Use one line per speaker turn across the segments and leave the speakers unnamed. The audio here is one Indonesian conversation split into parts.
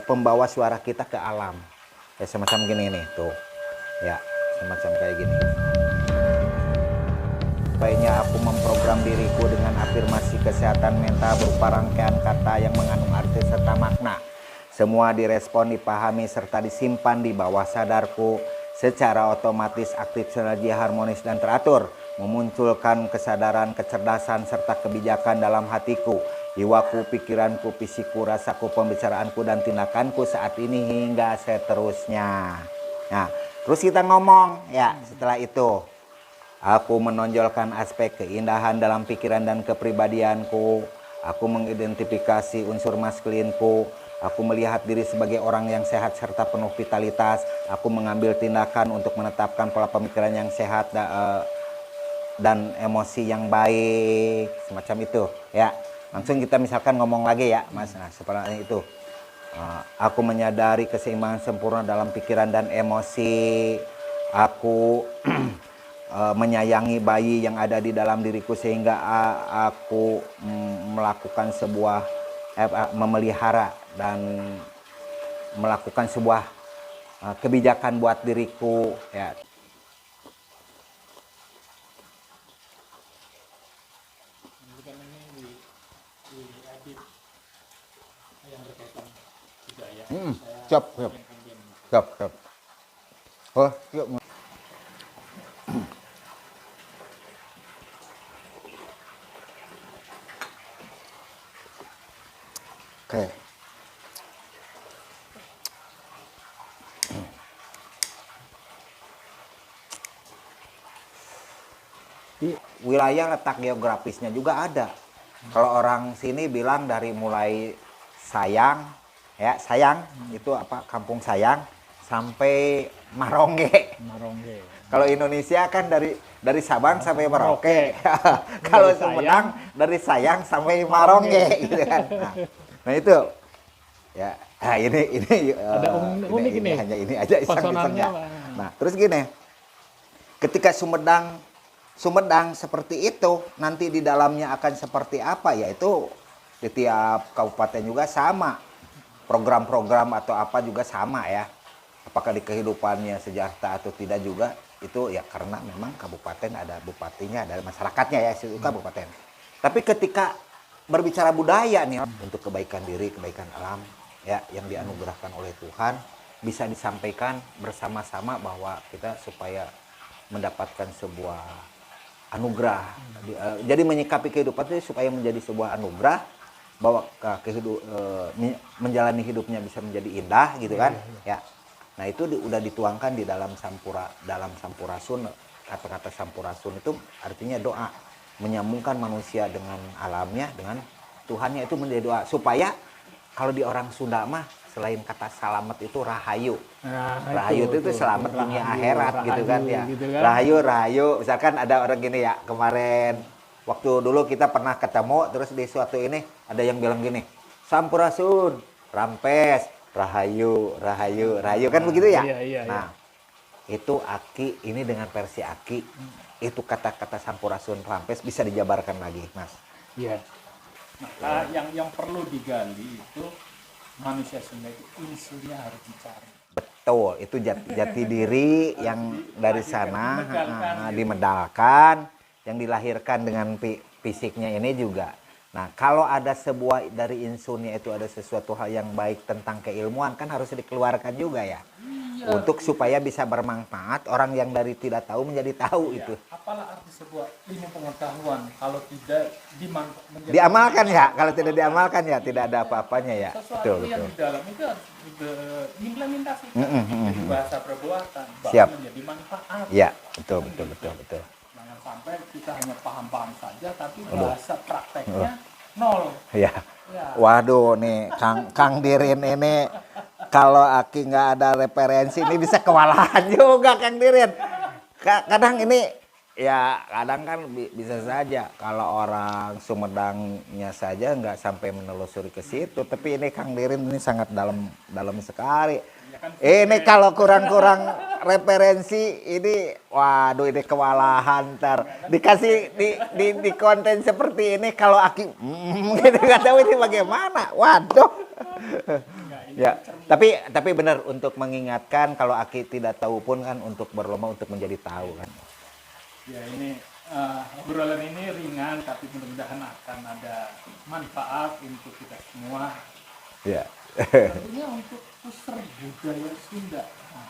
pembawa suara kita ke alam. Ya semacam gini nih tuh. Ya, semacam kayak gini. Baiknya aku memprogram diriku dengan afirmasi kesehatan mental berupa rangkaian kata yang mengandung arti serta makna. Semua direspon, dipahami, serta disimpan di bawah sadarku. Secara otomatis aktif sinergi harmonis dan teratur. Memunculkan kesadaran, kecerdasan, serta kebijakan dalam hatiku. Jiwaku, pikiranku, fisikku, rasaku, pembicaraanku, dan tindakanku saat ini hingga seterusnya. Nah, terus kita ngomong ya setelah itu. Aku menonjolkan aspek keindahan dalam pikiran dan kepribadianku. Aku mengidentifikasi unsur maskulinku. Aku melihat diri sebagai orang yang sehat serta penuh vitalitas. Aku mengambil tindakan untuk menetapkan pola pemikiran yang sehat dan emosi yang baik. Semacam itu ya. Langsung kita misalkan ngomong lagi ya Mas. Nah, seperti itu. Aku menyadari keseimbangan sempurna dalam pikiran dan emosi. Aku menyayangi bayi yang ada di dalam diriku sehingga aku melakukan sebuah memelihara dan melakukan sebuah kebijakan buat diriku ya. Siap. Oh, yuk. Oke. Wilayah letak geografisnya juga ada. Kalau orang sini bilang dari mulai Sayang, ya Sayang itu apa Kampung Sayang sampai Marongge. Kalau Indonesia kan dari Sabang sampai Merauke. Kalau Sumedang dari Sayang sampai Marongge gitu kan. Nah itu ya. Nah ini
ada unik ini.
Hanya ini aja iseng-isengnya. Nah terus gini, ketika Sumedang seperti itu, nanti di dalamnya akan seperti apa? Yaitu di tiap kabupaten juga sama. Program-program atau apa juga sama ya. Apakah di kehidupannya sejahtera atau tidak juga, itu ya karena memang kabupaten ada bupatinya, ada masyarakatnya ya, itu kabupaten. Tapi ketika berbicara budaya nih, untuk kebaikan diri, kebaikan alam, ya yang dianugerahkan oleh Tuhan, bisa disampaikan bersama-sama bahwa kita supaya mendapatkan sebuah anugerah. Jadi menyikapi kehidupan itu supaya menjadi sebuah anugerah, bahwa menjalani hidupnya bisa menjadi indah gitu kan. Ya. Nah itu udah dituangkan di dalam Sampurasun. Kata-kata Sampurasun itu artinya doa, menyambungkan manusia dengan alamnya, dengan Tuhannya, itu menjadi doa supaya kalau di orang Sunda mah selain kata selamat itu rahayu. Rahayu itu selamat dunia akhirat gitu kan ya. Gitu kan? Rahayu. Misalkan ada orang gini ya, kemarin waktu dulu kita pernah ketemu, terus di suatu ini ada yang bilang gini, Sampurasun, Rampes, rahayu kan begitu ya. Nah itu Aki, ini dengan versi Aki, itu kata-kata Sampurasun, Rampes bisa dijabarkan lagi Mas.
Iya. Maka yang perlu digali itu manusia Sunda itu insunya harus dicari.
Betul, itu jati diri yang dari sana dimedalkan, yang dilahirkan dengan fisiknya ini juga. Nah, kalau ada sebuah dari insunnya itu ada sesuatu hal yang baik tentang keilmuan, kan harus dikeluarkan juga ya. Iya. Untuk supaya bisa bermanfaat, orang yang dari tidak tahu menjadi tahu itu.
Apalah arti sebuah ilmu pengetahuan kalau tidak
diamalkan ya? Kalau tidak diamalkan ya tidak ada apa-apanya ya.
Sesuatu yang di dalam itu harus diimplementasikan. Jadi bahasa perbuatan
Siap.
Menjadi manfaat.
Iya, betul.
Jangan sampai kita hanya paham-paham saja tapi bahasa prakteknya nol.
Ya. Waduh nih Kang Dirin ini kalau Aki nggak ada referensi ini bisa kewalahan juga Kang Dirin. Kadang ini ya kadang kan bisa saja kalau orang Sumedangnya saja nggak sampai menelusuri ke situ, tapi ini Kang Dirin ini sangat dalam sekali. Ini kalau kurang referensi ini, waduh ini kewalahan ntar dikasih di konten seperti ini kalau Aki gitu nggak tahu ini bagaimana, waduh.
ini
Ya,
cermin.
tapi benar untuk mengingatkan kalau Aki tidak tahu pun kan untuk berlomba untuk menjadi tahu kan.
Ya ini obrolan ini ringan tapi mudah-mudahan akan ada manfaat untuk kita semua.
Ya.
Tentunya untuk pusar budaya Sunda. Nah,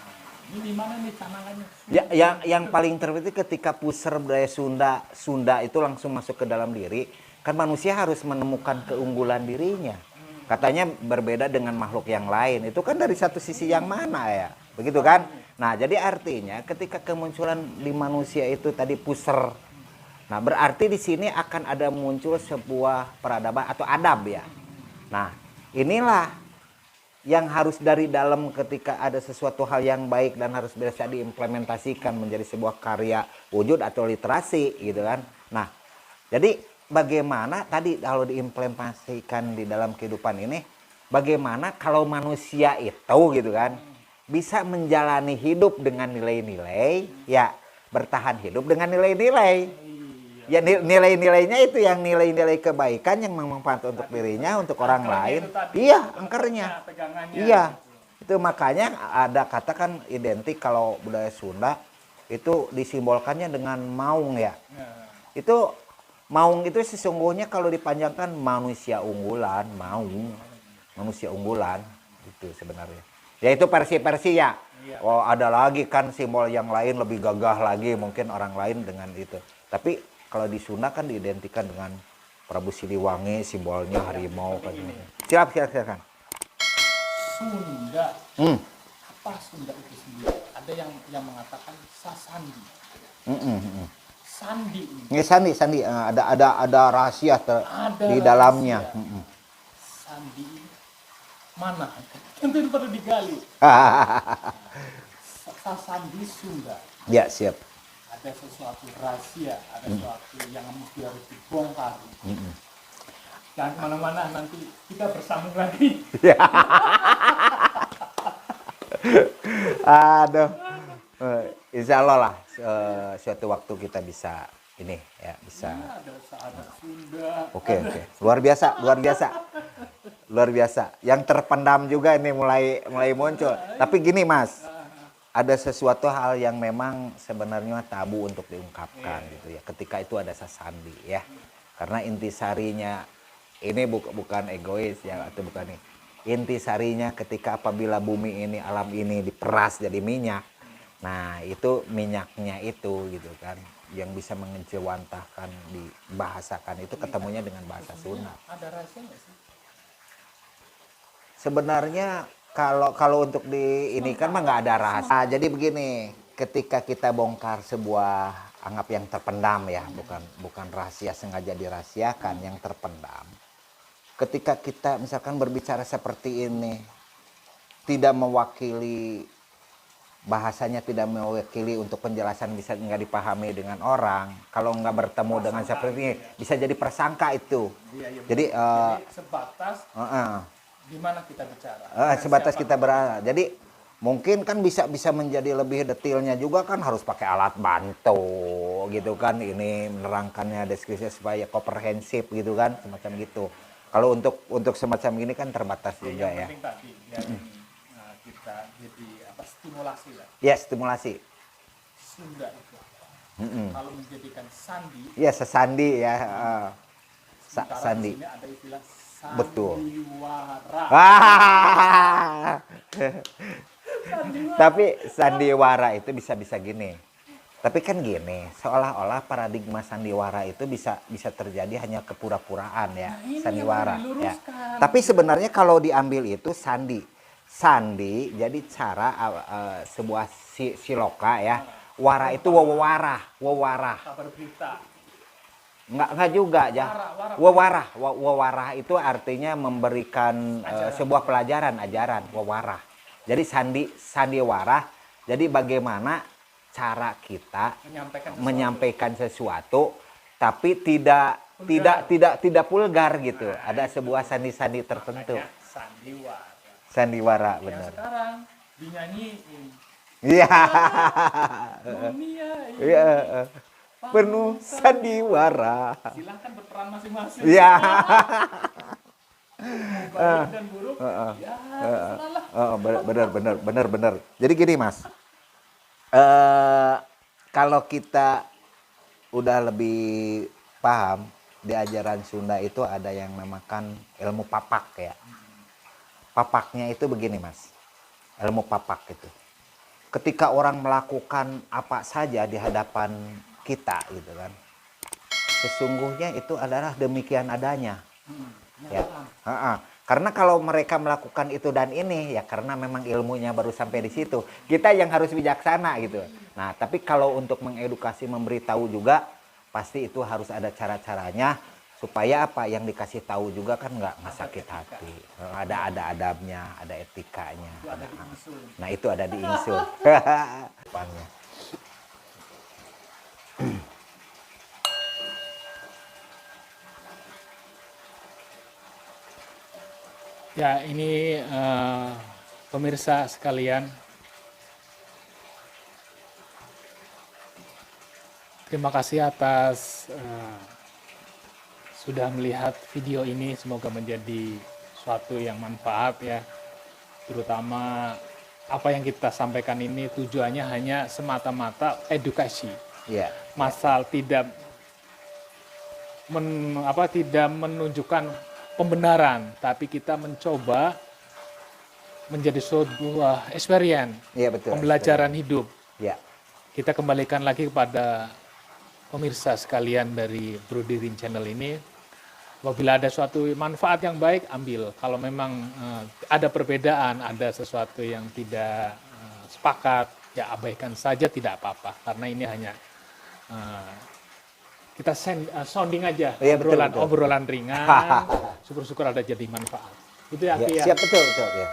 ini di mana nih canangannya?
Ya, yang paling terpenting ketika pusar budaya Sunda itu langsung masuk ke dalam diri, kan manusia harus menemukan keunggulan dirinya. Katanya berbeda dengan makhluk yang lain. Itu kan dari satu sisi yang mana ya? Begitu kan? Nah, jadi artinya ketika kemunculan di manusia itu tadi pusar. Nah, berarti di sini akan ada muncul sebuah peradaban atau adab ya. Nah, inilah yang harus dari dalam ketika ada sesuatu hal yang baik dan harus bisa diimplementasikan menjadi sebuah karya wujud atau literasi gitu kan. Nah, jadi bagaimana tadi kalau diimplementasikan di dalam kehidupan ini, bagaimana kalau manusia itu gitu kan bisa menjalani hidup dengan nilai-nilai, ya bertahan hidup dengan nilai-nilai. Ya nilai-nilainya itu yang nilai-nilai kebaikan yang bermanfaat untuk dirinya, untuk orang lain. Iya, angkernya. Iya. Itu makanya ada kata kan identik kalau budaya Sunda itu disimbolkannya dengan maung ya. Itu maung itu sesungguhnya kalau dipanjangkan manusia unggulan, maung. Manusia unggulan itu sebenarnya. Ya itu versi-versi ya. Oh, ada lagi kan simbol yang lain lebih gagah lagi mungkin orang lain dengan itu. Tapi kalau di Sunda kan diidentikan dengan Prabu Siliwangi, simbolnya harimau kan. Silakan.
Sunda. Apa Sunda itu sendiri? Ada yang mengatakan sasandi. Sandi ini.
Ini sandi. Ada rahasia di dalamnya.
Sandi ini mana? Tentu perlu digali. Sasandi Sunda.
Ya, siap.
Ada sesuatu rahasia, ada sesuatu yang mesti harus dibongkar. Jangan kemana-mana, nanti kita bersambung lagi.
Aduh, insya Allah lah suatu waktu kita bisa ini ya bisa.
Ada Sunda.
Oke. Luar biasa. Yang terpendam juga ini mulai muncul. Tapi gini Mas. Ada sesuatu hal yang memang sebenarnya tabu untuk diungkapkan gitu ya. Ketika itu ada sasandi ya. Karena intisarinya ini bukan egois ya atau bukan ini. Intisarinya ketika apabila bumi ini alam ini diperas jadi minyak. Nah, itu minyaknya itu gitu kan yang bisa mengejawantahkan dibahasakan itu ketemunya dengan bahasa Sunda.
Ada rahasia nggak sih?
Sebenarnya kalau untuk di ini kan mah nggak ada rahasia. Jadi begini, ketika kita bongkar sebuah anggap yang terpendam ya, bukan rahasia sengaja dirahasiakan yang terpendam. Ketika kita misalkan berbicara seperti ini, tidak mewakili bahasanya, tidak mewakili untuk penjelasan bisa nggak dipahami dengan orang. Kalau nggak bertemu dengan seperti ini, bisa jadi persangka itu. Jadi
sebatas di mana kita bicara.
Sebatas kita berada. Jadi mungkin kan bisa menjadi lebih detailnya juga kan harus pakai alat bantu gitu kan ini menerangkannya deskripsi supaya komprehensif gitu kan semacam gitu. Kalau untuk semacam ini kan terbatas juga ya.
Yang penting tadi kita jadi stimulasi lah.
Ya stimulasi.
Sunda itu. Kalau menjadikan sandi.
Ya sesandi ya.
Sandi. Di sini ada istilah
betul.
Sandiwara.
Tapi sandiwara itu bisa gini. Tapi kan gini, seolah-olah paradigma sandiwara itu bisa terjadi hanya kepura-puraan ya, sandiwara ya. Tapi sebenarnya kalau diambil itu sandi jadi cara sebuah siloka ya. Wara itu wawarah.
Kabar berita.
Enggak juga ya. Wawarah itu artinya memberikan sebuah pelajaran, ajaran, wawarah. Jadi sandiwara. Jadi bagaimana cara kita menyampaikan sesuatu tapi tidak vulgar gitu. Ada sebuah sandi tertentu. Sandiwara benar.
Yang sekarang dinyanyiin.
Iya.
Dunia ini.
Iya. Penuh sandiwara.
Silahkan berperan masing-masing.
Iya.
baik dan buruk, ya salah.
Bener. Jadi gini Mas, kalau kita udah lebih paham di ajaran Sunda itu ada yang namakan ilmu papak ya. Papaknya itu begini Mas, ilmu papak itu. Ketika orang melakukan apa saja di hadapan kita gitu kan, sesungguhnya itu adalah demikian adanya. Ya. Karena kalau mereka melakukan itu dan ini ya karena memang ilmunya baru sampai di situ. Kita yang harus bijaksana gitu. Nah, tapi kalau untuk mengedukasi, memberitahu juga pasti itu harus ada cara-caranya supaya apa yang dikasih tahu juga kan nggak sakit hati. Ada adabnya, ada etikanya. Nah, itu ada di insur. Depannya.
Ya, ini pemirsa sekalian, terima kasih atas sudah melihat video ini. Semoga menjadi suatu yang manfaat ya. Terutama apa yang kita sampaikan ini tujuannya hanya semata-mata edukasi.
Iya.
Masal tidak tidak menunjukkan pembenaran, tapi kita mencoba menjadi sebuah experience,
Iya, betul.
pembelajaran hidup.
Ya.
Kita kembalikan lagi kepada pemirsa sekalian dari Brodirin Channel ini. Apabila ada suatu manfaat yang baik, ambil. Kalau memang ada perbedaan, ada sesuatu yang tidak sepakat, ya abaikan saja, tidak apa-apa. Karena ini hanya kita sounding aja,
iya, betul.
obrolan ringan, syukur-syukur ada jadi manfaat. Itu ya,
ya, siap, betul ya.